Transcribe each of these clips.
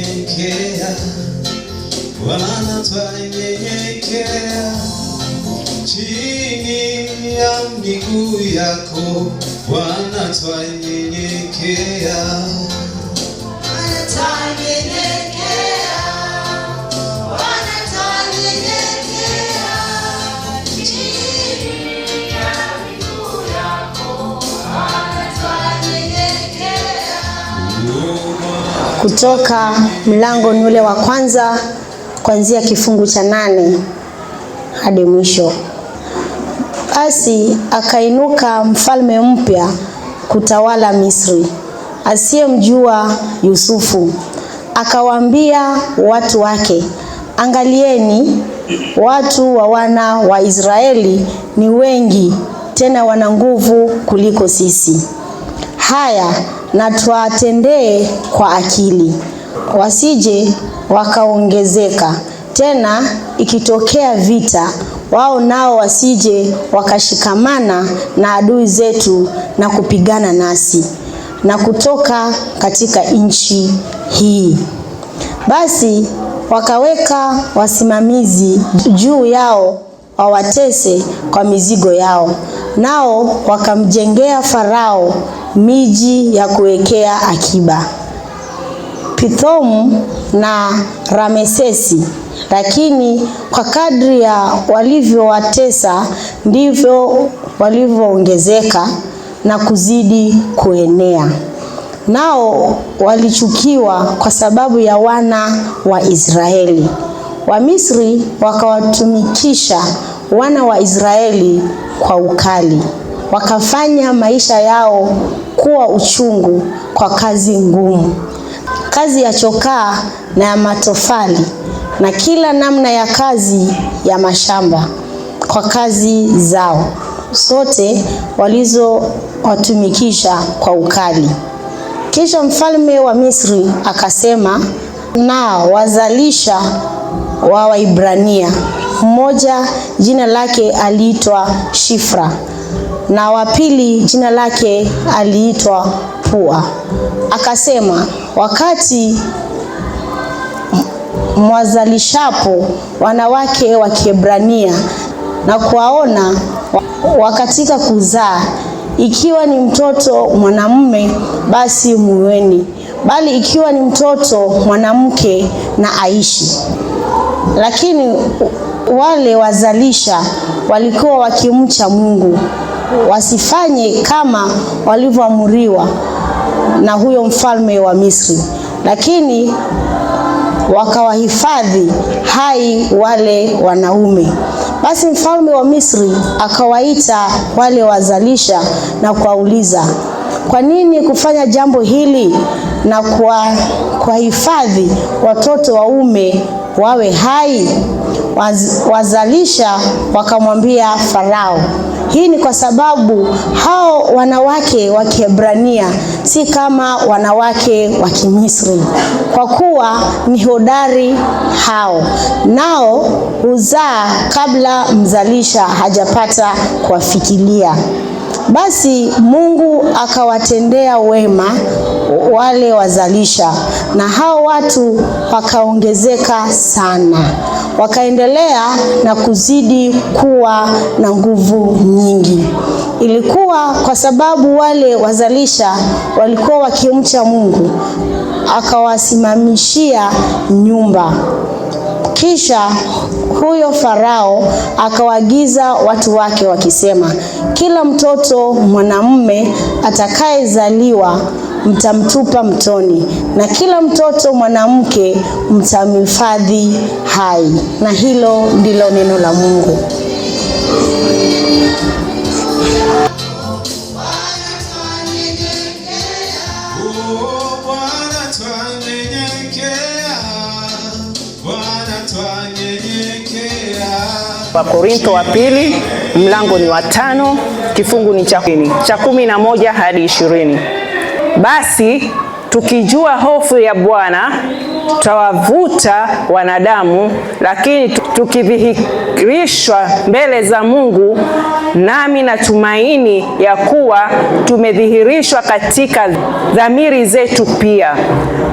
twanyenyekea, Bwana twanyenyekea chini ya miguu yako, Bwana twanyenyekea. Bwana twanyenyekea, Bwana twanyenyekea chini ya miguu yako, Bwana twanyenyekea. Kutoka mlango ni ule wa kwanza kuanzia kifungu cha 8 hadi mwisho. Basi akainuka mfalme mpya kutawala Misri, asiyemjua Yusufu. Akawaambia watu wake, angalieni, watu wa wana wa Israeli ni wengi, tena wana nguvu kuliko sisi. Haya, na tuwatendee kwa akili, wasije wakaongezeka. Tena ikitokea vita, wao nao wasije wakashikamana na adui zetu na kupigana nasi na kutoka katika nchi hii. Basi wakaweka wasimamizi juu yao wawatese kwa mizigo yao, nao wakamjengea Farao miji ya kuwekea akiba, Pithomu na Ramesesi. Lakini kwa kadri ya walivyowatesa ndivyo walivyoongezeka na kuzidi kuenea. Nao walichukiwa kwa sababu ya wana wa Israeli. Wamisri wakawatumikisha wana wa Israeli kwa ukali, wakafanya maisha yao kuwa uchungu kwa kazi ngumu, kazi ya chokaa na ya matofali na kila namna ya kazi ya mashamba kwa kazi zao sote walizowatumikisha kwa ukali. Kisha mfalme wa Misri akasema na wazalisha wa Waibrania, mmoja jina lake aliitwa Shifra na wa pili jina lake aliitwa Pua. Akasema, wakati mwazalishapo wanawake wa Kiebrania na kuwaona wakatika kuzaa, ikiwa ni mtoto mwanamume basi muweni, bali ikiwa ni mtoto mwanamke na aishi. Lakini wale wazalisha walikuwa wakimcha Mungu, wasifanye kama walivyoamriwa na huyo mfalme wa Misri, lakini wakawahifadhi hai wale wanaume. Basi mfalme wa Misri akawaita wale wazalisha na kuwauliza, kwa nini kufanya jambo hili na kuwahifadhi watoto waume wawe hai? Wazalisha wakamwambia Farao, hii ni kwa sababu hao wanawake wa Kiebrania si kama wanawake wa Kimisri, kwa kuwa ni hodari hao, nao huzaa kabla mzalisha hajapata kuwafikilia. Basi Mungu akawatendea wema wale wazalisha, na hao watu wakaongezeka sana, wakaendelea na kuzidi kuwa na nguvu nyingi. Ilikuwa kwa sababu wale wazalisha walikuwa wakimcha Mungu, akawasimamishia nyumba. Kisha huyo Farao akawaagiza watu wake wakisema, kila mtoto mwanamume atakayezaliwa mtamtupa mtoni, na kila mtoto mwanamke mtamhifadhi hai. Na hilo ndilo neno la Mungu. Wakorintho wa pili mlango ni wa 5, kifungu ni cha 11 hadi 20. Basi tukijua hofu ya Bwana tutawavuta wanadamu, lakini tukidhihirishwa mbele za Mungu, nami natumaini ya kuwa tumedhihirishwa katika dhamiri zetu pia.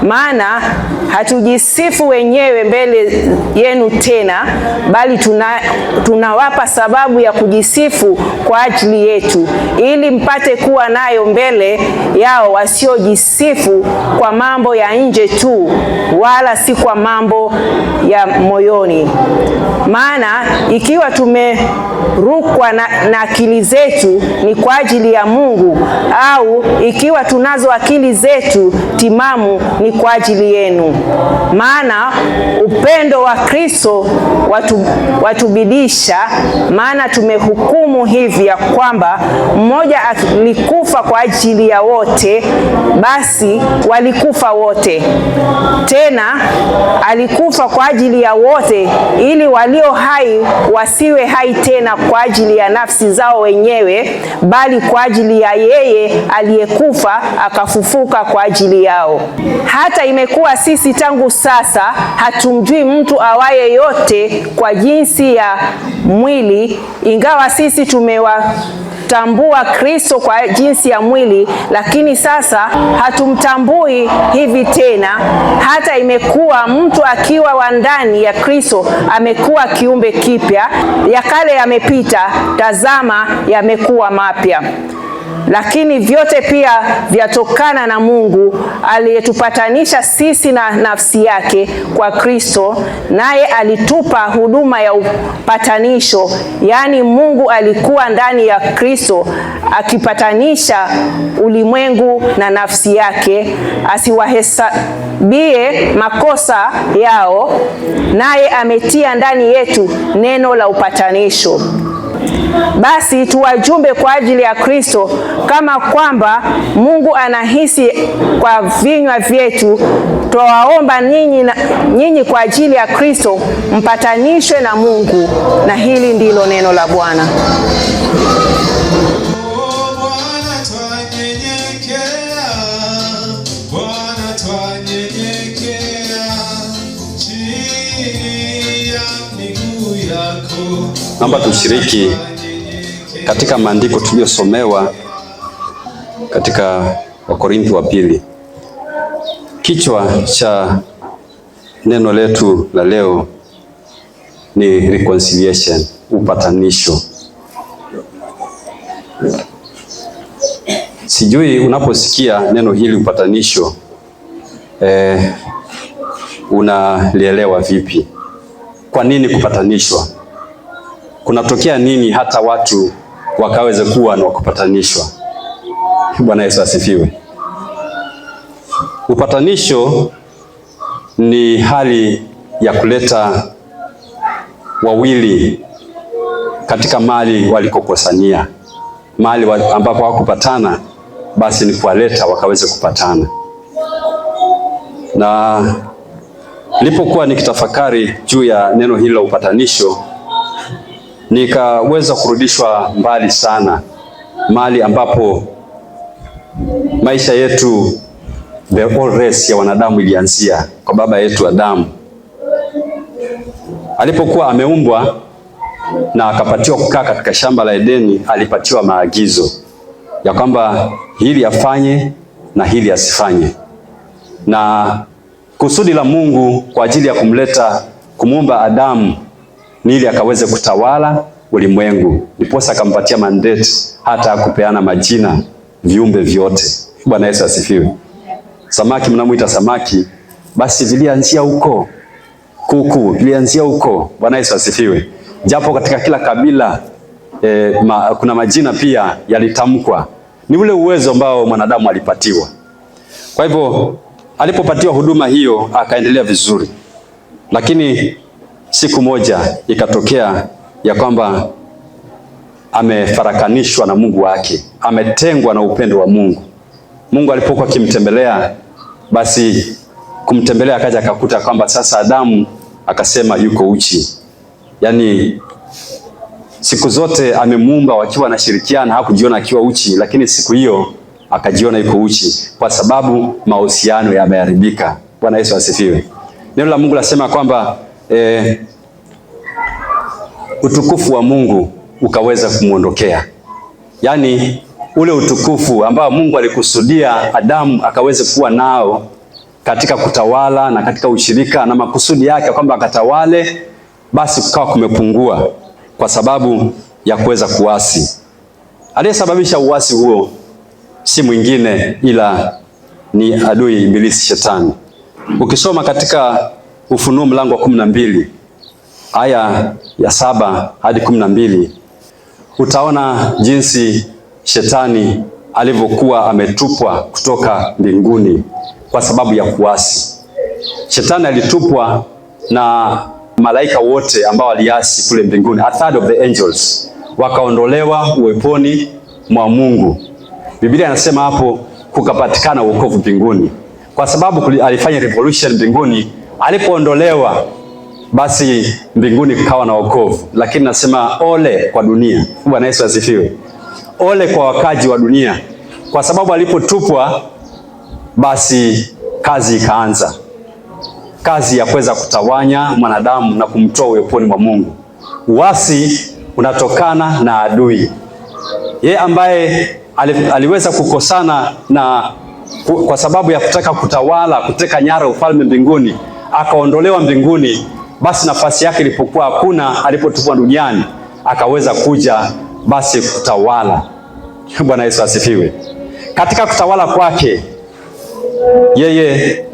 Maana hatujisifu wenyewe mbele yenu tena, bali tunawapa sababu ya kujisifu kwa ajili yetu, ili mpate kuwa nayo mbele yao wasiojisifu kwa mambo ya nje tu, wala si kwa mambo ya moyoni. Maana ikiwa tumerukwa na akili zetu ni kwa ajili ya Mungu, au ikiwa tunazo akili zetu timamu ni kwa ajili yenu. Maana upendo wa Kristo watubidisha, maana tumehukumu hivi ya kwamba mmoja alikufa kwa ajili ya wote, basi walikufa wote. Tena alikufa kwa ajili ya wote, ili walio hai wasiwe hai tena kwa ajili ya nafsi zao wenyewe, bali kwa ajili ya yeye aliyekufa akafufuka kwa ajili yao. Hata imekuwa sisi tangu sasa hatumjui mtu awaye yote kwa jinsi ya mwili, ingawa sisi tumewatambua Kristo kwa jinsi ya mwili, lakini sasa hatumtambui hivi tena. Hata imekuwa mtu akiwa wa ndani ya Kristo amekuwa kiumbe kipya, ya kale yamepita, tazama yamekuwa mapya. Lakini vyote pia vyatokana na Mungu aliyetupatanisha sisi na nafsi yake kwa Kristo, naye alitupa huduma ya upatanisho. Yaani Mungu alikuwa ndani ya Kristo akipatanisha ulimwengu na nafsi yake, asiwahesabie makosa yao, naye ametia ndani yetu neno la upatanisho. Basi tuwajumbe kwa ajili ya Kristo, kama kwamba Mungu anahisi kwa vinywa vyetu, twawaomba nyinyi kwa ajili ya Kristo mpatanishwe na Mungu. Na hili ndilo neno la Bwana. Naomba tushiriki katika maandiko tuliyosomewa katika Wakorintho wa pili. Kichwa cha neno letu la leo ni reconciliation, upatanisho. Sijui unaposikia neno hili upatanisho, unalielewa vipi? Kwa nini kupatanishwa? Kunatokea nini hata watu wakaweze kuwa na kupatanishwa? Bwana Yesu asifiwe. Upatanisho ni hali ya kuleta wawili katika mahali walikokosania, mahali ambapo hawakupatana, basi ni kuwaleta wakaweze kupatana. Na nilipokuwa nikitafakari juu ya neno hili la upatanisho, nikaweza kurudishwa mbali sana, mahali ambapo maisha yetu, the whole race ya wanadamu ilianzia kwa baba yetu Adamu. Alipokuwa ameumbwa na akapatiwa kukaa katika shamba la Edeni, alipatiwa maagizo ya kwamba hili afanye na hili asifanye. Na kusudi la Mungu kwa ajili ya kumuumba Adamu ni ili akaweze kutawala ulimwengu. Ndiposa akampatia mandate hata kupeana majina viumbe vyote. Bwana Yesu asifiwe. Samaki mnamuita samaki, basi vilianzia huko. Kuku vilianzia huko. Bwana Yesu asifiwe. Japo katika kila kabila kuna majina pia yalitamkwa. Ni ule uwezo ambao mwanadamu alipatiwa. Kwa hivyo alipopatiwa huduma hiyo akaendelea vizuri. Lakini siku moja ikatokea ya kwamba amefarakanishwa na Mungu wake, ametengwa na upendo wa Mungu. Mungu alipokuwa akimtembelea, basi kumtembelea akaja akakuta kwamba sasa Adamu akasema yuko uchi. Yaani siku zote amemuumba wakiwa anashirikiana, hakujiona akiwa uchi, lakini siku hiyo akajiona yuko uchi kwa sababu mahusiano yameharibika. Bwana Yesu asifiwe. Neno la Mungu lasema kwamba utukufu wa Mungu ukaweza kumwondokea. Yaani ule utukufu ambao Mungu alikusudia Adamu akaweze kuwa nao katika kutawala na katika ushirika na makusudi yake kwamba akatawale, basi kukawa kumepungua kwa sababu ya kuweza kuasi. Aliyesababisha uasi huo si mwingine ila ni adui Ibilisi, Shetani. Ukisoma katika Ufunuo mlango wa 12 aya ya 7 hadi 12 utaona jinsi Shetani alivyokuwa ametupwa kutoka mbinguni kwa sababu ya kuasi. Shetani alitupwa na malaika wote ambao waliasi kule mbinguni, a third of the angels, wakaondolewa uweponi mwa Mungu. Biblia inasema hapo kukapatikana wokovu mbinguni, kwa sababu alifanya revolution mbinguni. Alipoondolewa, basi mbinguni kukawa na wokovu. Lakini nasema ole kwa dunia. Bwana Yesu asifiwe. Ole kwa wakaji wa dunia, kwa sababu alipotupwa, basi kazi ikaanza, kazi ya kuweza kutawanya mwanadamu na kumtoa uweponi mwa Mungu. Uasi unatokana na adui, yeye ambaye aliweza kukosana na kwa sababu ya kutaka kutawala, kuteka nyara ufalme mbinguni, akaondolewa mbinguni. Basi nafasi yake ilipokuwa hakuna, alipotupwa duniani, akaweza kuja basi kutawala. Bwana Yesu asifiwe. Katika kutawala kwake, yeye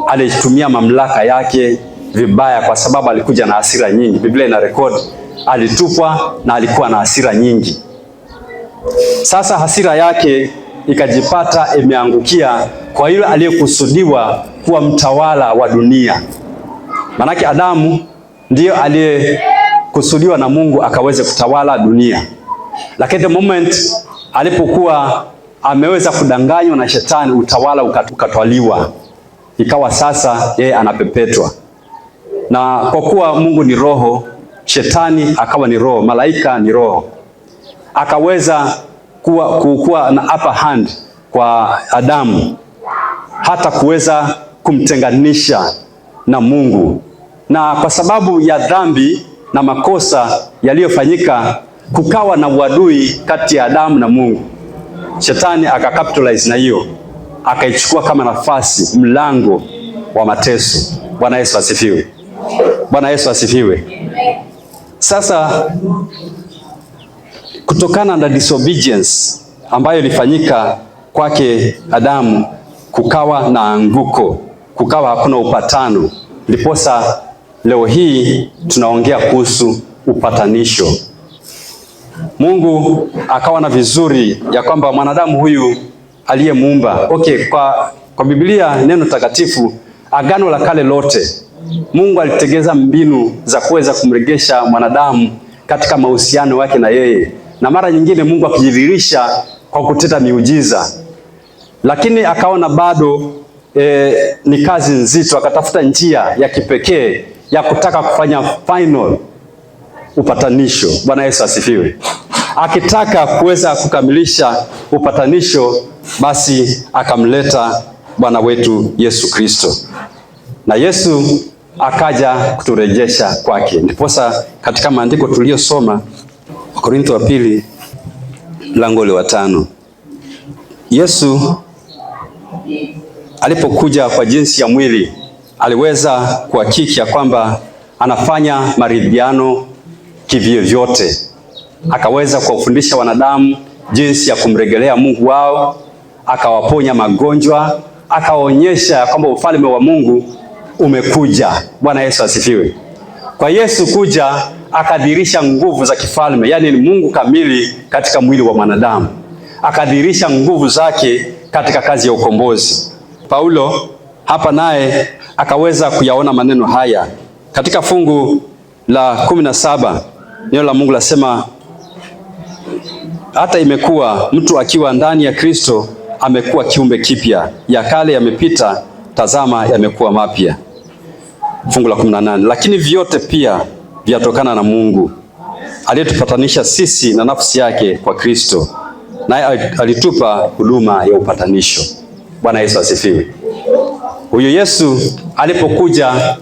alitumia mamlaka yake vibaya, kwa sababu alikuja na hasira nyingi. Biblia ina record alitupwa na alikuwa na hasira nyingi. Sasa hasira yake ikajipata imeangukia kwa yule aliyekusudiwa kuwa mtawala wa dunia. Manake Adamu ndiyo aliyekusudiwa na Mungu akaweze kutawala dunia. Lakini the moment alipokuwa ameweza kudanganywa na Shetani, utawala ukatwaliwa, ikawa sasa yeye anapepetwa. Na kwa kuwa Mungu ni roho, Shetani akawa ni roho, malaika ni roho, akaweza kuwa na upper hand kwa Adamu, hata kuweza kumtenganisha na Mungu. Na kwa sababu ya dhambi na makosa yaliyofanyika, kukawa na uadui kati ya Adamu na Mungu. Shetani akacapitalize na hiyo, akaichukua kama nafasi, mlango wa mateso. Bwana Yesu asifiwe. Bwana Yesu asifiwe. Sasa kutokana na disobedience ambayo ilifanyika kwake Adamu, kukawa na anguko, kukawa hakuna upatano. Ndiposa leo hii tunaongea kuhusu upatanisho. Mungu akawa na vizuri ya kwamba mwanadamu huyu aliyemuumba. Kwa Biblia, neno takatifu, Agano la Kale lote, Mungu alitegeza mbinu za kuweza kumregesha mwanadamu katika mahusiano yake na yeye. Na mara nyingine Mungu akijidhihirisha kwa kutenda miujiza. Lakini akaona bado ni kazi nzito, akatafuta njia ya kipekee ya kutaka kufanya final upatanisho. Bwana Yesu asifiwe. Akitaka kuweza kukamilisha upatanisho, basi akamleta Bwana wetu Yesu Kristo. Na Yesu akaja kuturejesha kwake. Ndiposa katika maandiko tuliyosoma, Wakorintho wa pili mlango wa 5, Yesu alipokuja kwa jinsi ya mwili, aliweza kuhakiki ya kwamba anafanya maridhiano kivyovyote. Akaweza kuwafundisha wanadamu jinsi ya kumrejelea Mungu wao, akawaponya magonjwa, akaonyesha kwamba ufalme wa Mungu umekuja. Bwana Yesu asifiwe. Kwa Yesu kuja, akadhihirisha nguvu za kifalme, yaani ni Mungu kamili katika mwili wa mwanadamu. Akadhihirisha nguvu zake katika kazi ya ukombozi. Paulo hapa naye akaweza kuyaona maneno haya katika fungu la 17. Neno la Mungu lasema, hata imekuwa mtu akiwa ndani ya Kristo amekuwa kiumbe kipya, ya kale yamepita, tazama yamekuwa mapya. Fungu la 18, lakini vyote pia vyatokana na Mungu aliyetupatanisha sisi na nafsi yake kwa Kristo, naye alitupa huduma ya upatanisho. Bwana Yesu asifiwe. Huyo Yesu alipokuja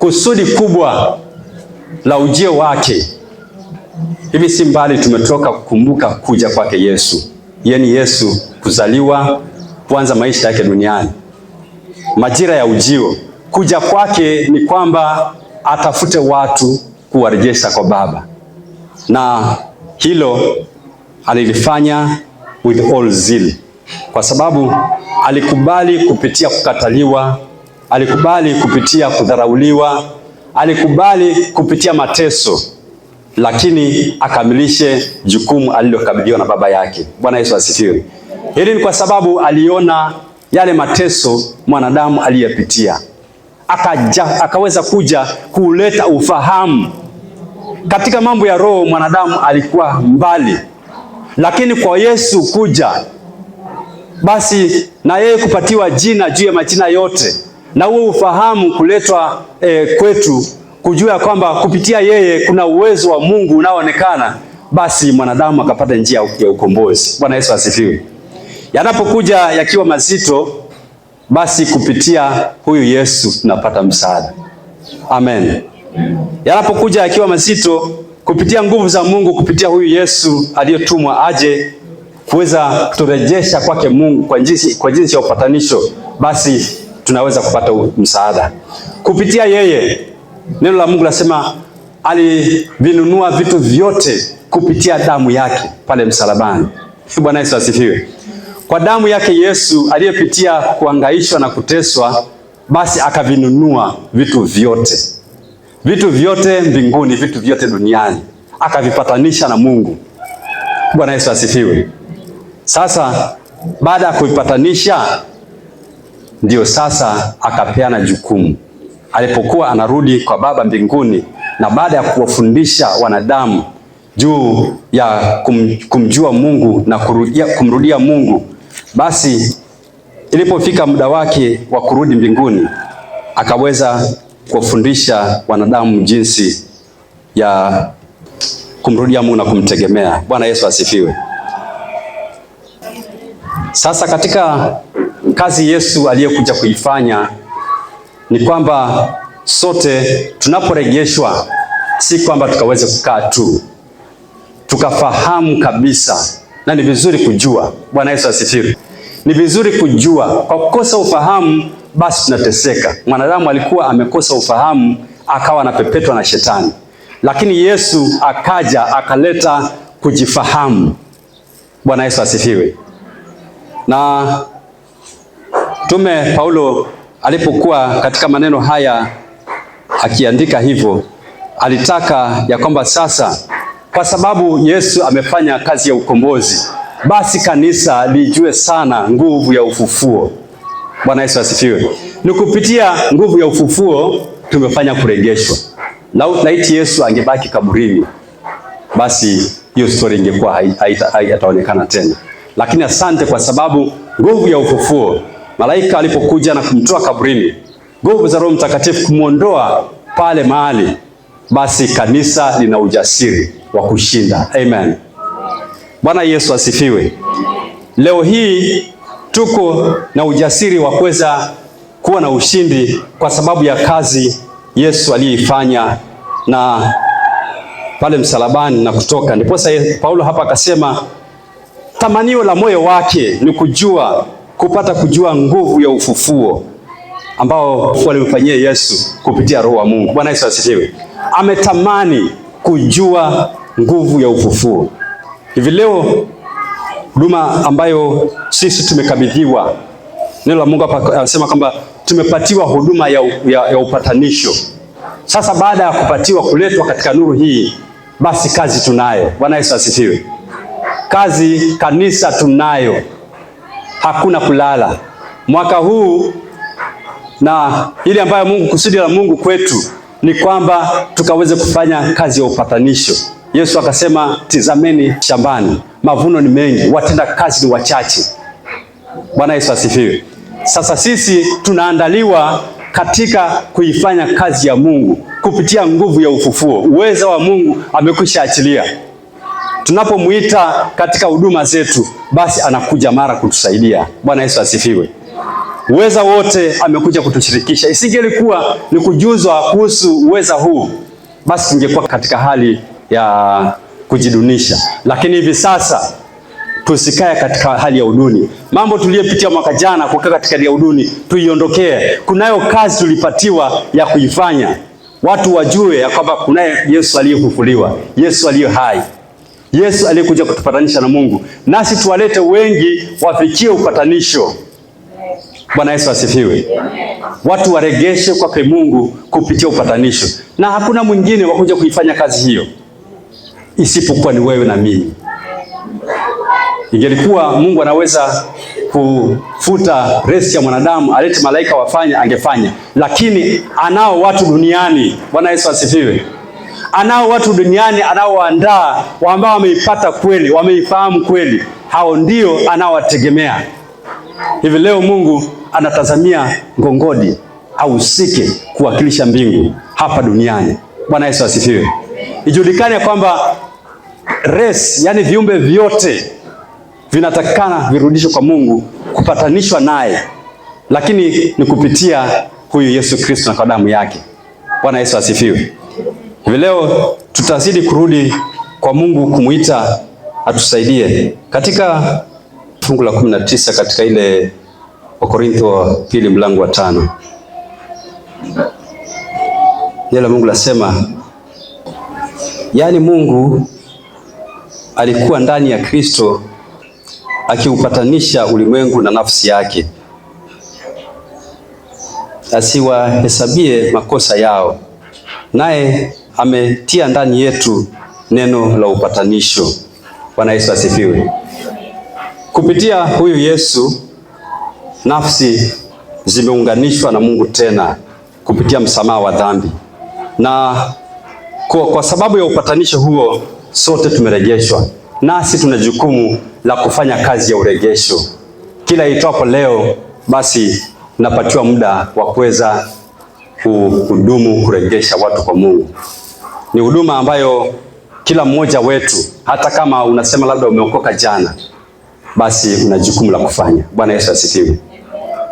kusudi kubwa la ujio wake. Hivi si mbali tumetoka kukumbuka kuja kwake Yesu. Yaani Yesu kuzaliwa, kuanza maisha yake duniani. Majira ya ujio, kuja kwake ni kwamba atafute watu kuwarejesha kwa Baba. Na hilo alilifanya with all zeal. Kwa sababu alikubali kupitia kukataliwa, alikubali kupitia kudharauliwa, alikubali kupitia mateso, lakini akamilishe jukumu alilokabidhiwa na Baba yake. Bwana Yesu asifiwe. Hili ni kwa sababu aliona yale mateso mwanadamu aliyepitia. Akaweza kuja kuleta ufahamu. Katika mambo ya roho mwanadamu alikuwa mbali. Lakini kwa Yesu kuja, basi na yeye kupatiwa jina juu ya majina yote, na huo ufahamu kuletwa kwetu, kujua kwamba kupitia yeye kuna uwezo wa Mungu unaoonekana, basi mwanadamu akapata njia ya ukombozi. Bwana Yesu asifiwe. Yanapokuja yakiwa mazito, basi kupitia huyu Yesu tunapata msaada. Amen. Yanapokuja yakiwa mazito, kupitia nguvu za Mungu, kupitia huyu Yesu aliyetumwa aje kuweza kuturejesha kwake Mungu kwa jinsi ya upatanisho, basi tunaweza kupata msaada. Kupitia yeye, neno la Mungu lasema alivinunua vitu vyote kupitia damu yake pale msalabani. Bwana Yesu asifiwe. Kwa damu yake Yesu aliyepitia kuhangaishwa na kuteswa, basi akavinunua vitu vyote. Vitu vyote mbinguni, vitu vyote duniani, akavipatanisha na Mungu. Bwana Yesu asifiwe. Sasa baada ya kuipatanisha, ndio sasa akapeana jukumu. Alipokuwa anarudi kwa Baba mbinguni, na baada ya kuwafundisha wanadamu juu ya kumjua Mungu na kumrudia Mungu, basi ilipofika muda wake wa kurudi mbinguni, akaweza kuwafundisha wanadamu jinsi ya kumrudia Mungu na kumtegemea. Bwana Yesu asifiwe. Sasa katika kazi Yesu aliyekuja kuifanya ni kwamba sote tunaporejeshwa, si kwamba tukaweze kukaa tu, tukafahamu kabisa. Na ni vizuri kujua. Bwana Yesu asifiwe. Ni vizuri kujua. Kwa kukosa ufahamu, basi tunateseka. Mwanadamu alikuwa amekosa ufahamu, akawa anapepetwa na shetani. Lakini Yesu akaja akaleta kujifahamu. Bwana Yesu asifiwe. Na Mtume Paulo alipokuwa katika maneno haya akiandika hivyo, alitaka ya kwamba sasa, kwa sababu Yesu amefanya kazi ya ukombozi, basi kanisa lijue sana nguvu ya ufufuo. Bwana Yesu asifiwe. Ni kupitia nguvu ya ufufuo tumefanya kurejeshwa. Laiti Yesu angebaki kaburini, basi hiyo story ingekuwa haitaonekana tena. Lakini asante kwa sababu nguvu ya ufufuo, malaika alipokuja na kumtoa kaburini, nguvu za Roho Mtakatifu kumwondoa pale mahali, basi kanisa lina ujasiri wa kushinda. Amen. Bwana Yesu asifiwe. Leo hii tuko na ujasiri wa kuweza kuwa na ushindi kwa sababu ya kazi Yesu aliyoifanya na pale msalabani na kutoka. Ndipo Paulo hapa akasema tamanio la moyo wake ni kupata kujua nguvu ya ufufuo ambao walimfanyia Yesu kupitia Roho wa Mungu. Bwana Yesu asifiwe. Ametamani kujua nguvu ya ufufuo. Hivi leo huduma ambayo sisi tumekabidhiwa, neno la Mungu hapa anasema kwamba tumepatiwa huduma ya upatanisho. Sasa baada ya kupatiwa kuletwa katika nuru hii, basi kazi tunayo. Bwana Yesu asifiwe. Kazi kanisa tunayo. Hakuna kulala. Mwaka huu na ile ambayo Mungu, kusudi la Mungu kwetu ni kwamba tukaweze kufanya kazi ya upatanisho. Yesu akasema, tizameni shambani, mavuno ni mengi, watenda kazi ni wachache. Bwana Yesu asifiwe. Sasa sisi tunaandaliwa katika kuifanya kazi ya Mungu kupitia nguvu ya ufufuo. Uwezo wa Mungu amekwisha achilia. Tunapomuita katika huduma zetu, basi anakuja mara kutusaidia. Bwana Yesu asifiwe. Uweza wote amekuja kutushirikisha. Isingelikuwa ni kujuzwa kuhusu uweza huu, basi tungekuwa katika hali ya kujidunisha. Lakini hivi sasa tusikae katika hali ya uduni. Mambo tuliyopitia mwaka jana kukaa katika hali ya uduni, tuiondokee. Kunayo kazi tulipatiwa ya kuifanya. Watu wajue ya kwamba kunaye Yesu aliyefufuliwa, Yesu aliye hai, Yesu aliyekuja kutupatanisha na Mungu. Nasi tuwalete wengi wafikie upatanisho. Bwana Yesu asifiwe. Watu waregeshe kwa Mungu kupitia upatanisho. Na hakuna mwingine wa kuja kuifanya kazi hiyo isipokuwa ni wewe na mimi. Ingelikuwa Mungu anaweza kufuta resi ya mwanadamu, alete malaika wafanye, angefanya. Lakini anao watu duniani. Bwana Yesu asifiwe. Anao watu duniani anaoandaa, ambao wameipata kweli, wameifahamu kweli. Hao ndio anaowategemea. Hivi leo Mungu anatazamia ngongodi ahusike kuwakilisha mbingu hapa duniani. Bwana Yesu asifiwe. Ijulikane kwamba race, yani viumbe vyote vinatakikana virudishwe kwa Mungu, kupatanishwa naye, lakini ni kupitia huyu Yesu Kristo na kwa damu yake. Bwana Yesu asifiwe. Hivi leo tutazidi kurudi kwa Mungu kumuita atusaidie. Katika fungu la 19 katika ile Wakorintho wa pili mlango wa 5. Neno la Mungu lasema, yaani Mungu alikuwa ndani ya Kristo akiupatanisha ulimwengu na nafsi yake, asiwahesabie makosa yao, naye ametia ndani yetu neno la upatanisho. Bwana Yesu asifiwe. Kupitia huyu Yesu nafsi zimeunganishwa na Mungu tena kupitia msamaha wa dhambi, na kwa sababu ya upatanisho huo sote tumerejeshwa, nasi tuna jukumu la kufanya kazi ya uregesho. Kila itwapo leo, basi napatiwa muda wa kuweza kuhudumu kuregesha watu kwa Mungu. Ni huduma ambayo kila mmoja wetu, hata kama unasema labda umeokoka jana, basi una jukumu la kufanya. Bwana Yesu asifiwe.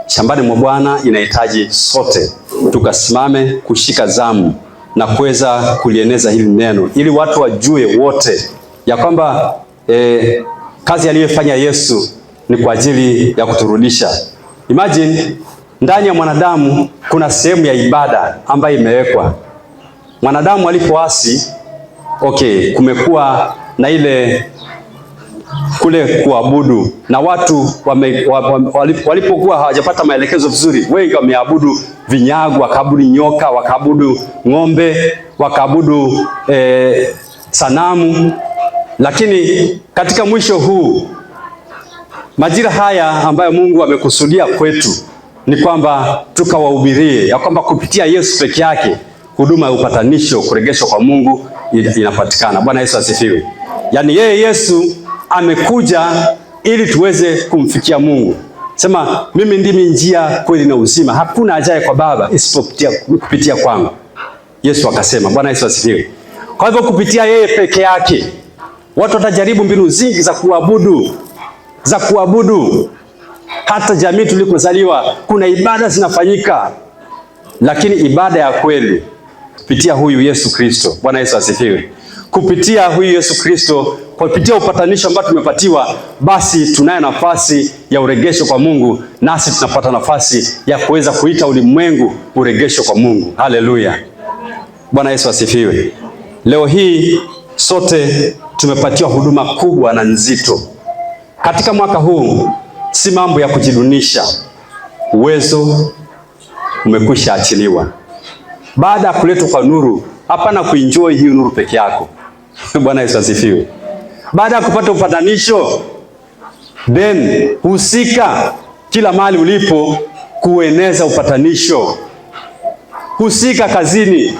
Shambani mwa Bwana inahitaji sote tukasimame kushika zamu na kuweza kulieneza hili neno, ili watu wajue wote ya kwamba kazi aliyofanya Yesu ni kwa ajili ya kuturudisha. Imagine, ndani ya mwanadamu kuna sehemu ya ibada ambayo imewekwa. Mwanadamu alipoasi, kumekuwa na ile kule kuabudu, na watu walipokuwa hawajapata maelekezo vizuri, wengi wameabudu vinyago, wakaabudu nyoka, wakaabudu ng'ombe, wakaabudu sanamu. Lakini katika mwisho huu, majira haya ambayo Mungu amekusudia kwetu ni kwamba tukawahubirie ya kwamba kupitia Yesu peke yake huduma ya upatanisho, kuregeshwa kwa Mungu inapatikana. Bwana Yesu asifiwe. Yaani yeye Yesu amekuja ili tuweze kumfikia Mungu. Sema, mimi ndimi njia, kweli na uzima, hakuna ajaye kwa Baba isipokupitia kupitia kwangu. Yesu akasema. Bwana Yesu asifiwe. Kwa hivyo kupitia yeye peke yake, watu watajaribu mbinu zingi za kuabudu. Hata jamii tulikozaliwa kuna ibada zinafanyika, lakini ibada ya kweli kupitia huyu Yesu Kristo. Bwana Yesu asifiwe. Kupitia huyu Yesu Kristo, kupitia upatanisho ambao tumepatiwa, basi tunayo nafasi ya uregesho kwa Mungu, nasi tunapata nafasi ya kuweza kuita ulimwengu uregesho kwa Mungu. Haleluya. Bwana Yesu asifiwe. Leo hii sote tumepatiwa huduma kubwa na nzito. Katika mwaka huu si mambo ya kujidunisha. Uwezo umekwisha achiliwa. Baada ya kuletwa kwa nuru, hapana kuenjoy hii nuru peke yako. Bwana Yesu asifiwe. Baada ya kupata upatanisho, then husika kila mahali ulipo kueneza upatanisho. Husika kazini,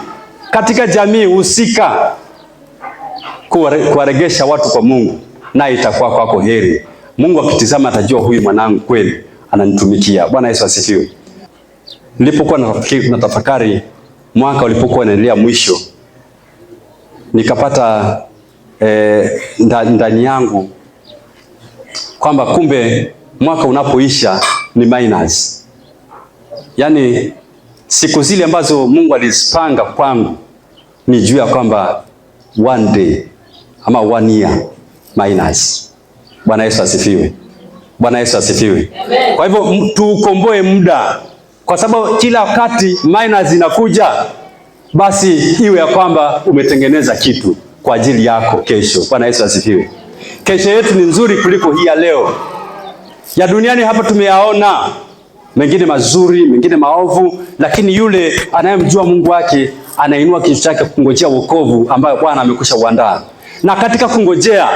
katika jamii, husika kuwaregesha watu kwa Mungu, na itakuwa kwako heri. Mungu akitizama atajua huyu mwanangu kweli ananitumikia. Bwana Yesu asifiwe. Nilipokuwa natafakari mwaka ulipokuwa unaendelea mwisho, nikapata ndani yangu kwamba kumbe mwaka unapoisha ni minus. Yaani siku zile ambazo Mungu alizipanga kwangu ni juu ya kwamba one day ama 1 year minus. Bwana Yesu asifiwe. Bwana Yesu asifiwe. Kwa hivyo tukomboe muda, kwa sababu kila wakati minus inakuja, basi iwe ya kwamba umetengeneza kitu kwa ajili yako kesho. Bwana Yesu asifiwe. Kesho yetu ni nzuri kuliko hii ya leo. Ya duniani hapa tumeyaona, mengine mazuri, mengine maovu, lakini yule anayemjua Mungu wake anainua kichwa chake kungojea wokovu ambayo Bwana amekwisha uandaa. Na katika kungojea,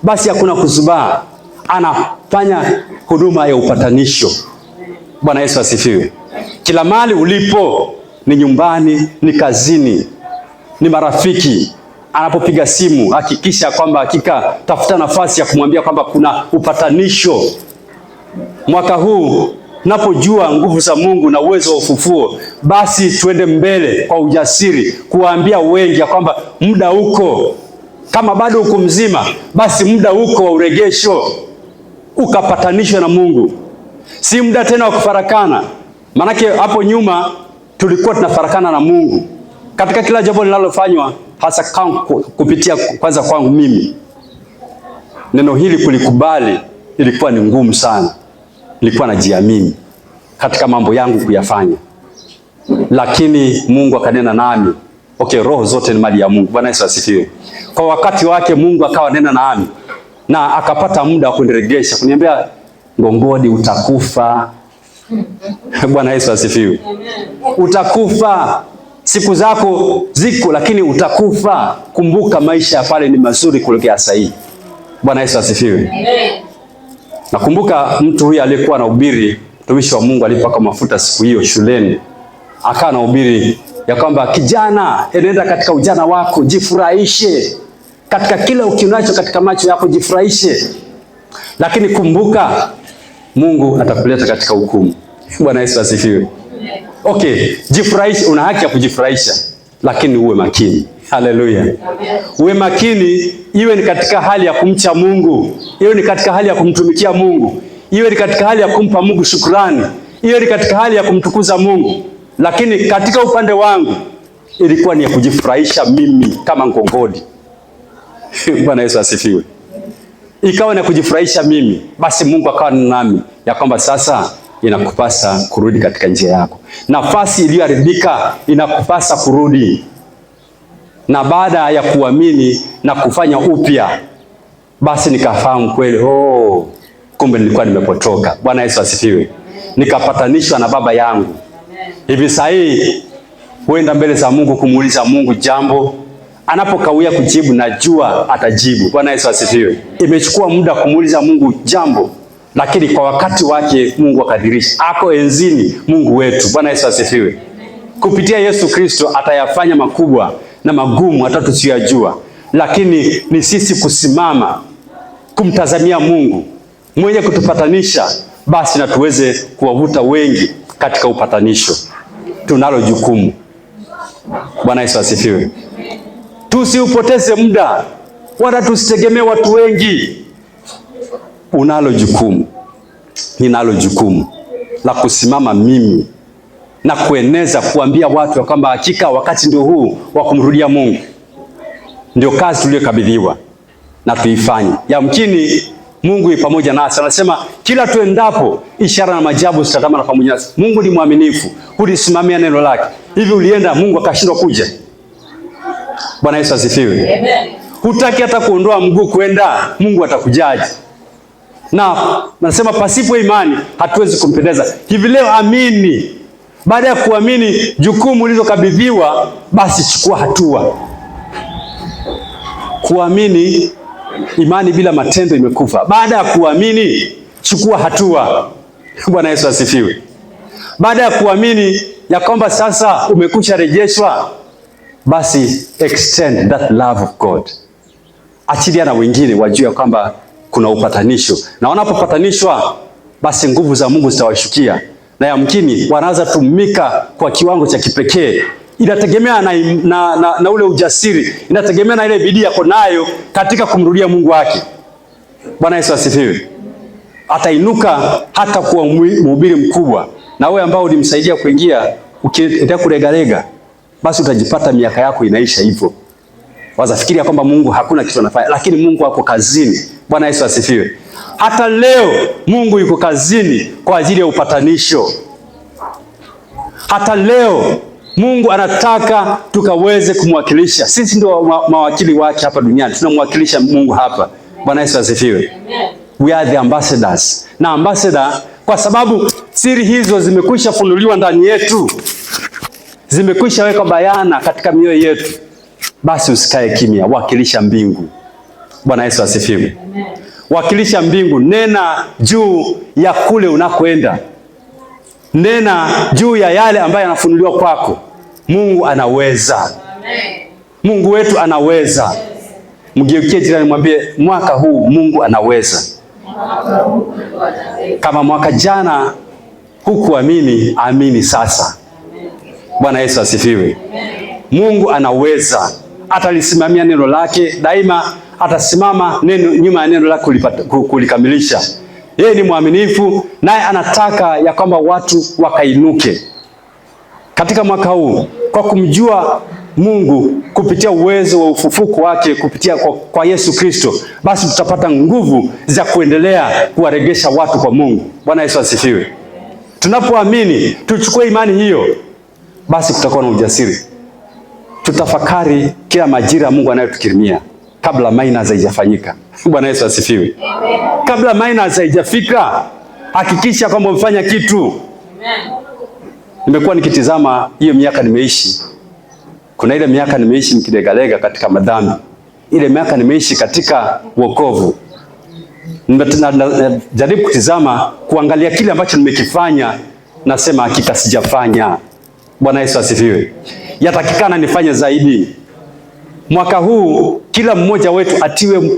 basi hakuna kuzubaa. Anafanya huduma ya upatanisho. Bwana Yesu asifiwe. Kila mahali ulipo, ni nyumbani, ni kazini, ni marafiki, anapopiga simu, hakikisha kwamba hakika tafuta nafasi ya kumwambia kwamba kuna upatanisho. Mwaka huu napojua nguvu za Mungu na uwezo wa ufufuo, basi tuende mbele kwa ujasiri kuwaambia wengi ya kwamba muda uko. Kama bado uko mzima, basi muda uko wa uregesho, ukapatanishwe na Mungu. Si muda tena wa kufarakana. Manake hapo nyuma tulikuwa tunafarakana na Mungu katika kila jambo linalofanywa, hasa kupitia kwanza kwangu mimi. Neno hili kulikubali ilikuwa ni ngumu sana. Nilikuwa najiamini katika mambo yangu kuyafanya, lakini Mungu akanena nami. Okay, roho zote ni mali ya Mungu. Bwana Yesu asifiwe. Kwa wakati wake Mungu akawa nena nami na akapata muda wa kuniregesha, kuniambia Ngongodi, utakufa. Bwana Yesu asifiwe. Utakufa. Siku zako ziko, lakini utakufa. Kumbuka maisha pale ni mazuri kuliko sasa hivi. Bwana Yesu asifiwe. Nakumbuka mtu huyu aliyekuwa anahubiri, mtumishi wa Mungu alipaka mafuta siku hiyo shuleni. Akawa anahubiri ya kwamba kijana, enenda katika ujana wako, jifurahishe. Katika kila ukionacho katika macho yako jifurahishe. Lakini kumbuka Mungu atakuleta katika hukumu. Bwana Yesu asifiwe. Okay, jifurahishe, una haki ya kujifurahisha, lakini uwe makini. Haleluya. Uwe makini, iwe ni katika hali ya kumcha Mungu, iwe ni katika hali ya kumtumikia Mungu, iwe ni katika hali ya kumpa Mungu shukrani, iwe ni katika hali ya kumtukuza Mungu. Lakini katika upande wangu ilikuwa ni ya kujifurahisha mimi kama Ngongodi. Bwana Yesu asifiwe. Ikawa ni kujifurahisha mimi, basi Mungu akawa nami ya kwamba sasa inakupasa kurudi katika njia yako. Nafasi iliyoharibika inakupasa kurudi. Na baada ya kuamini na kufanya upya, basi nikafahamu kweli, kumbe nilikuwa nimepotoka. Bwana Yesu asifiwe. Nikapatanishwa na baba yangu. Hivi sahi huenda mbele za Mungu kumuuliza Mungu jambo, anapokawia kujibu najua atajibu. Bwana Yesu asifiwe. Imechukua muda kumuuliza Mungu jambo, lakini kwa wakati wake Mungu akadirisha. Ako enzini Mungu wetu. Bwana Yesu asifiwe. Kupitia Yesu Kristo atayafanya makubwa na magumu hata tusiyajua, lakini ni sisi kusimama kumtazamia Mungu mwenye kutupatanisha, basi na tuweze kuwavuta wengi katika upatanisho. Tunalo jukumu. Bwana Yesu asifiwe. Tusiupoteze muda, wala tusitegemee watu wengi. Unalo jukumu, ninalo jukumu la kusimama mimi na kueneza, kuambia watu kwamba hakika wakati ndio huu wa kumrudia Mungu. Ndio kazi tuliyokabidhiwa na tuifanye. Yamkini Mungu ni pamoja nasi. Anasema kila tuendapo ishara na maajabu zitatambana pamoja nasi. Mungu ni mwaminifu, ulisimamia neno lake. Hivi ulienda Mungu akashindwa kuja? Bwana Yesu asifiwe. Amen. Hutaki hata kuondoa mguu kwenda, Mungu atakujaji. Na nasema pasipo imani hatuwezi kumpendeza. Hivi leo amini. Baada ya kuamini jukumu ulilokabidhiwa, basi chukua hatua. Kuamini, imani bila matendo imekufa. Baada ya kuamini, chukua hatua. Bwana Yesu asifiwe. Baada ya kuamini ya kwamba sasa umekwisha rejeshwa, basi extend that love of God. Achilia na wengine wajue kwamba kuna upatanisho. Na wanapopatanishwa, basi nguvu za Mungu zitawashukia. Na yamkini wanaanza tumika kwa kiwango cha kipekee. Inategemea na ule ujasiri, inategemea na ile bidii yako nayo katika kumrudia Mungu wake. Bwana Yesu asifiwe. Atainuka hata kuwa mhubiri mkubwa, Na wewe ambao ulimsaidia kuingia, ukiendelea kuregarega, basi utajipata miaka yako inaisha hivyo. Wazafikiria kwamba Mungu hakuna kitu anafanya, lakini Mungu ako kazini. Bwana Yesu asifiwe. Hata leo Mungu yuko kazini kwa ajili ya upatanisho. Hata leo Mungu anataka tukaweze kumwakilisha. Sisi ndio mawakili wake hapa duniani. Tunamwakilisha Mungu hapa. Bwana Yesu asifiwe. We are the ambassadors. Na ambassador, kwa sababu siri hizo zimekwisha funuliwa ndani yetu, zimekwisha wekwa bayana katika mioyo yetu, basi usikae kimya, wakilisha mbingu. Bwana Yesu asifiwe. Wakilisha mbingu, nena juu ya kule unakoenda. Nena juu ya yale ambayo yanafunuliwa kwako. Mungu anaweza. Mungu wetu anaweza. Mgeukie jirani mwambie, mwaka huu Mungu anaweza. Kama mwaka jana hukuamini, amini sasa. Bwana Yesu asifiwe. Mungu anaweza. Atalisimamia neno lake daima, atasimama nyuma ya neno lake kulikamilisha. Yeye ni mwaminifu, naye anataka ya kwamba watu wakainuke katika mwaka huu kwa kumjua Mungu kupitia uwezo wa ufufuko wake kupitia kwa Yesu Kristo. Basi tutapata nguvu za kuendelea kuwaregesha watu kwa Mungu. Bwana Yesu asifiwe. Tunapoamini, tuchukue imani hiyo, basi kutakuwa na ujasiri. Tutafakari kila majira Mungu anayotukirimia kabla minus haijafanyika. Bwana Yesu asifiwe. Kabla minus haijafika, hakikisha kwamba umefanya kitu. Nimekuwa nikitizama hiyo miaka nimeishi. Kuna ile miaka nimeishi nikilegalega katika madhambi. Ile miaka nimeishi katika wokovu. Najaribu kutizama, kuangalia kile ambacho nimekifanya, nasema hakika sijafanya. Bwana Yesu asifiwe. Yatakikana nifanye zaidi. Mwaka huu kila mmoja wetu atiwe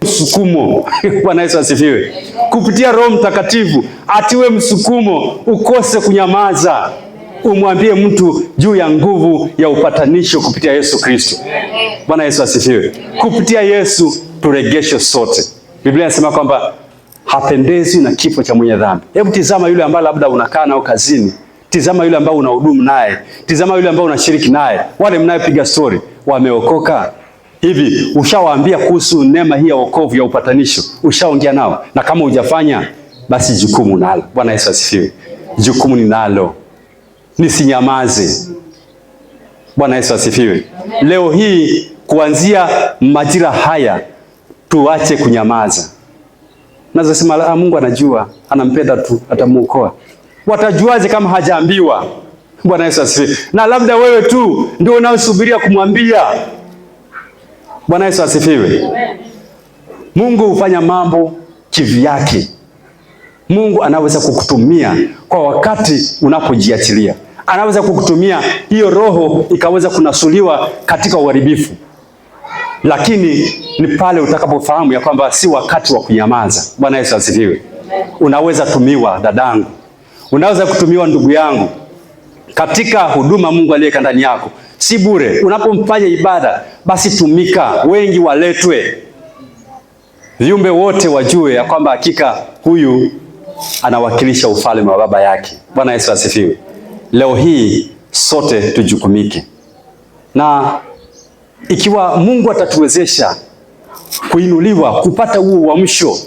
msukumo. Bwana Yesu asifiwe. Kupitia Roho Mtakatifu atiwe msukumo, ukose kunyamaza. Umwambie mtu juu ya nguvu ya upatanisho kupitia Yesu Kristo. Bwana Yesu asifiwe. Kupitia Yesu turegeshe sote. Biblia inasema kwamba hapendezi na kifo cha mwenye dhambi. Hebu tizama yule ambaye labda unakaa nao kazini. Tizama yule ambaye unahudumu naye. Tizama yule ambaye unashiriki naye. Wale mnayopiga story, wameokoka? Hivi ushawaambia kuhusu neema hii ya wokovu ya upatanisho? Ushaongea nao? Na kama hujafanya, basi jukumu nalo. Bwana Yesu asifiwe. Jukumu ninalo. Nisinyamaze. Bwana Yesu asifiwe. Leo hii kuanzia majira haya tuache kunyamaza. Naweza sema Mungu anajua, anampenda tu, atamuokoa. Watajuaje kama hajaambiwa? Bwana Yesu asifiwe. Na labda wewe tu ndio unaosubiria kumwambia. Bwana Yesu asifiwe. Mungu hufanya mambo kivyake. Mungu anaweza kukutumia kwa wakati unapojiachilia. Anaweza kukutumia hiyo roho ikaweza kunasuliwa katika uharibifu. Lakini ni pale utakapofahamu ya kwamba si wakati wa kunyamaza. Bwana Yesu asifiwe. Unaweza tumiwa dadangu. Unaweza kutumiwa ndugu yangu katika huduma Mungu aliyeka ndani yako. Si bure. Unapomfanya ibada, basi tumika, wengi waletwe. Viumbe wote wajue ya kwamba hakika huyu anawakilisha ufalme wa baba yake. Bwana Yesu asifiwe. Leo hii sote tujukumike. Na ikiwa Mungu atatuwezesha kuinuliwa, kupata huo uamsho,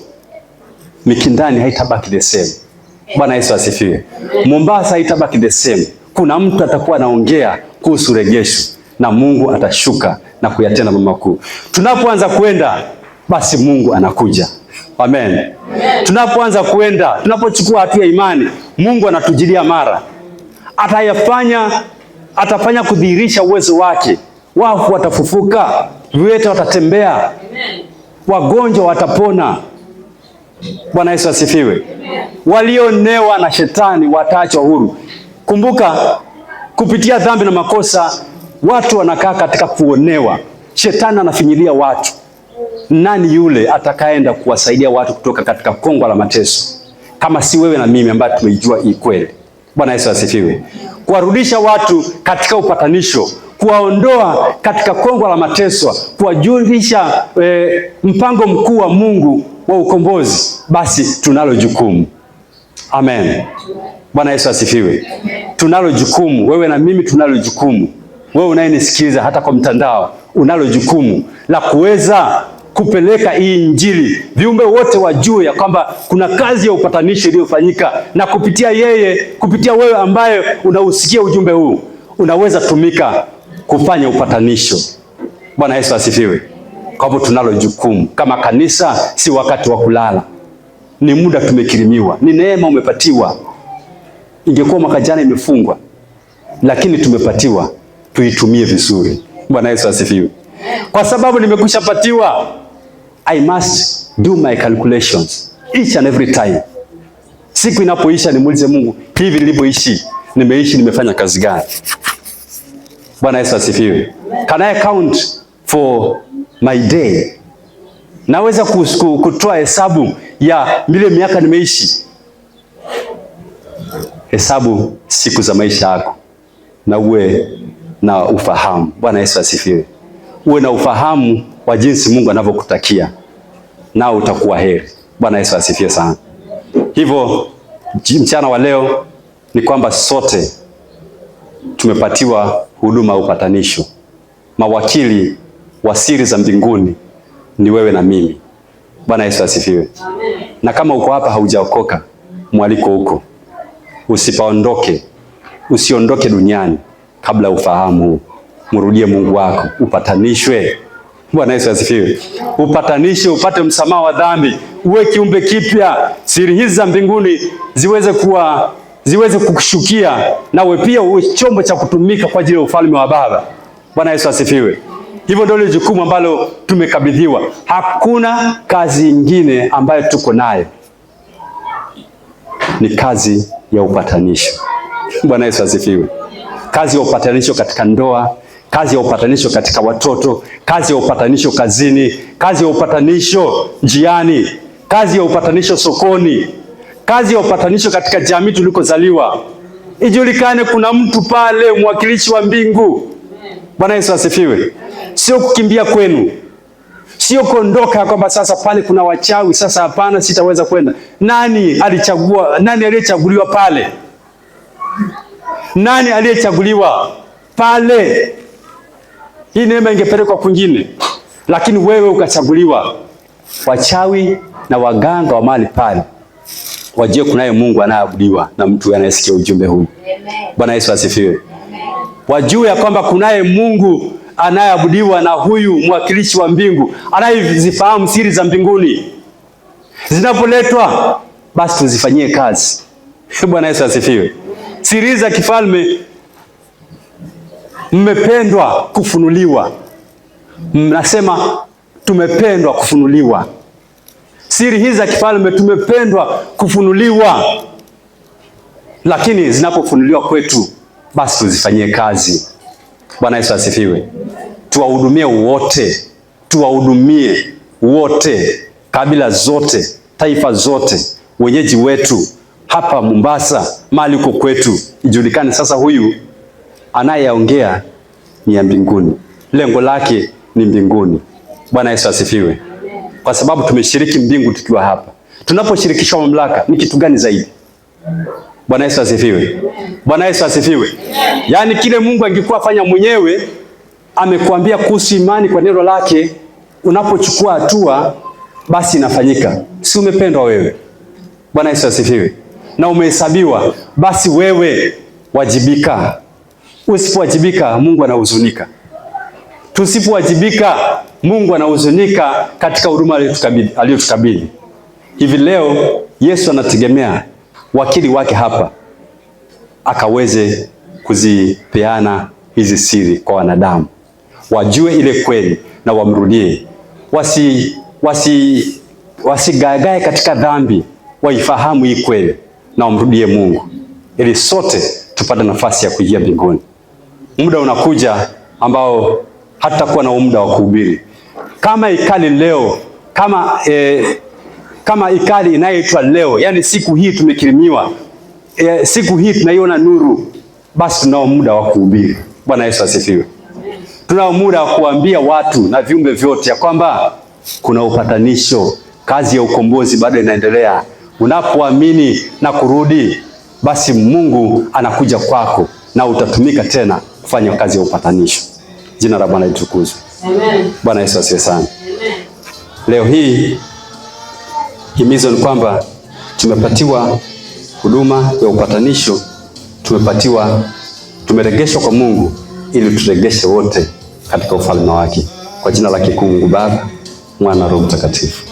Mikindani haitabaki the same. Bwana Yesu asifiwe. Mombasa haitabaki the same. Kuna mtu atakuwa anaongea kuhusu rejesho na Mungu atashuka na kuyatenda mambo makuu. Tunapoanza kwenda, basi Mungu anakuja. Amen. Tunapoanza kwenda, tunapochukua hatua ya imani, Mungu anatujilia mara. Atafanya kudhihirisha uwezo wake. Wafu watafufuka, viwete watatembea, wagonjwa watapona. Bwana Yesu asifiwe. Walionewa na shetani wataachwa huru. Kumbuka, kupitia dhambi na makosa, watu wanakaa katika kuonewa. Shetani anafinyilia watu. Nani yule atakayeenda kuwasaidia watu kutoka katika kongwa la mateso kama si wewe na mimi ambaye tumeijua hii kweli? Bwana Yesu asifiwe. Kuwarudisha watu katika upatanisho, kuwaondoa katika kongwa la mateso, kuwajulisha mpango mkuu wa Mungu wa ukombozi, basi tunalo jukumu. Amen. Bwana Yesu asifiwe. Tunalo jukumu, wewe na mimi tunalo jukumu. Wewe unayenisikiliza hata kwa mtandao, unalo jukumu la kuweza kupeleka hii Injili. Viumbe wote wajue ya kwamba kuna kazi ya upatanisho iliyofanyika, na kupitia yeye, kupitia wewe ambaye unausikia ujumbe huu, unaweza tumika kufanya upatanisho. Bwana Yesu asifiwe. Kwa hivyo tunalo jukumu kama kanisa, si wakati wa kulala. Ni muda tumekirimiwa, ni neema umepatiwa. Ingekuwa mwaka jana imefungwa, lakini tumepatiwa, tuitumie vizuri. Bwana Yesu asifiwe. Kwa sababu nimekushapatiwa, I must do my calculations each and every time. Siku inapoisha nimuulize Mungu, hivi nilivyoishi, nimeishi nimefanya kazi gani? Bwana Yesu asifiwe. Can I count for my day? Naweza kutoa hesabu ya mile miaka nimeishi. Hesabu siku za maisha yako na uwe na ufahamu. Bwana Yesu asifiwe. Uwe na ufahamu wa jinsi Mungu anavyokutakia, nao utakuwa heri. Bwana Yesu asifiwe sana. Hivyo mchana wa leo ni kwamba sote tumepatiwa huduma ya upatanisho. Mawakili wa siri za mbinguni ni wewe na mimi. Bwana Yesu asifiwe. Amen. Na kama uko hapa haujaokoka, mwaliko huko. Usipaondoke, usiondoke duniani kabla ufahamu. Mrudie Mungu wako, upatanishwe. Bwana Yesu asifiwe. Upatanishwe, upate msamaha wa dhambi, uwe kiumbe kipya. Siri hizi za mbinguni ziweze kukushukia, na uwe pia uwe chombo cha kutumika kwa ajili ya ufalme wa Baba. Bwana Yesu asifiwe. Hivyo ndio jukumu ambalo tumekabidhiwa. Hakuna kazi nyingine ambayo tuko nayo, ni kazi ya upatanisho. Bwana Yesu asifiwe. Kazi ya upatanisho katika ndoa, kazi ya upatanisho katika watoto, kazi ya upatanisho kazini, kazi ya upatanisho njiani, kazi ya upatanisho sokoni, kazi ya upatanisho katika jamii tulikozaliwa. Ijulikane kuna mtu pale, mwakilishi wa mbingu. Bwana Yesu asifiwe. Sio kukimbia kwenu, sio kuondoka kwamba sasa pale kuna wachawi, sasa hapana, sitaweza kwenda. Nani aliyechaguliwa pale? Nani aliyechaguliwa pale? Hii neema ingepelekwa kwingine, lakini wewe ukachaguliwa. Wachawi na waganga wa mahali pale wajue kunaye Mungu anayeabudiwa na mtu anayesikia ujumbe huu. Bwana Yesu asifiwe. Wajue ya kwamba kunaye Mungu anayeabudiwa na huyu mwakilishi wa mbingu, anayezifahamu siri za mbinguni. Zinapoletwa basi tuzifanyie kazi. Bwana Yesu asifiwe. Siri za kifalme mmependwa kufunuliwa. Mnasema tumependwa kufunuliwa. Siri hizi za kifalme tumependwa kufunuliwa. Lakini zinapofunuliwa kwetu, basi tuzifanyie kazi. Bwana Yesu asifiwe. Tuwahudumie wote, kabila zote, taifa zote, wenyeji wetu hapa Mombasa, mahali uko kwetu. Ijulikane sasa huyu anayeongea ni ya mbinguni. Lengo lake ni mbinguni. Bwana Yesu asifiwe. Kwa sababu tumeshiriki mbingu tukiwa hapa. Tunaposhirikishwa mamlaka, ni kitu gani zaidi? Bwana Yesu asifiwe. Bwana Yesu asifiwe. Yaani kile Mungu angekuwa fanya mwenyewe, amekuambia kuhusu imani kwa neno lake, unapochukua hatua basi inafanyika. Si umependwa wewe? Bwana Yesu asifiwe. Na umehesabiwa, basi wewe wajibika. Usipowajibika, Mungu anahuzunika. Tusipowajibika, Mungu anahuzunika katika huduma aliyotukabidhi. Hivi leo Yesu anategemea wakili wake hapa akaweze kuzipeana hizi siri kwa wanadamu, wajue ile kweli na wamrudie. Wasigagae katika dhambi, waifahamu hii kweli na wamrudie Mungu, ili sote tupate nafasi ya kuingia mbinguni. Muda unakuja ambao hatutakuwa na muda wa kuhubiri. Kama ikali leo, kama ikali inayoitwa leo, yani siku hii tumekirimiwa, siku hii tunaiona nuru, basi tunao muda wa kuhubiri. Bwana Yesu asifiwe. Tunao muda wa kuambia watu na viumbe vyote ya kwamba kuna upatanisho, kazi ya ukombozi bado inaendelea. Unapoamini na kurudi, basi Mungu anakuja kwako na utatumika tena kufanya kazi ya upatanisho. Jina la Bwana litukuzwe. Amen. Bwana Yesu asifiwe sana. Amen. Leo hii himizo ni kwamba tumepatiwa huduma ya upatanisho, tumeregeshwa kwa Mungu ili turegeshe wote katika ufalme wake. Kwa jina lake Mungu Baba, Mwana na Roho Mtakatifu.